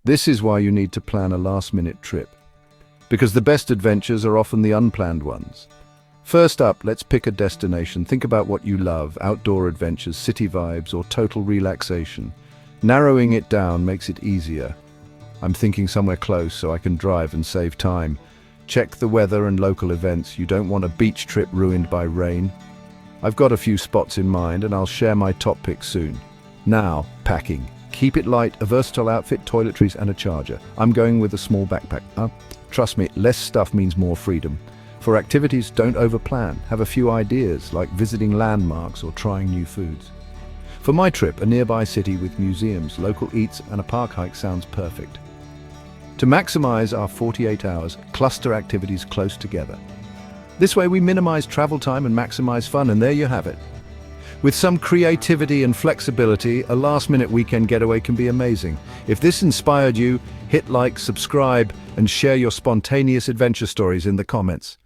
This is why you need to plan a last-minute trip, because the best adventures are often the unplanned ones. First up, let's pick a destination. Think about what you love: outdoor adventures, city vibes, or total relaxation. Narrowing it down makes it easier. I'm thinking somewhere close so I can drive and save time. Check the weather and local events. You don't want a beach trip ruined by rain. I've got a few spots in mind and I'll share my top picks soon. Now, packing. Keep it light, a versatile outfit, toiletries and a charger. I'm going with a small backpack. Trust me, less stuff means more freedom. For activities, don't overplan. Have a few ideas, like visiting landmarks or trying new foods. For my trip, a nearby city with museums, local eats and a park hike sounds perfect. To maximize our 48 hours, cluster activities close together. This way we minimize travel time and maximize fun, and there you have it. With some creativity and flexibility, a last-minute weekend getaway can be amazing. If this inspired you, hit like, subscribe, and share your spontaneous adventure stories in the comments.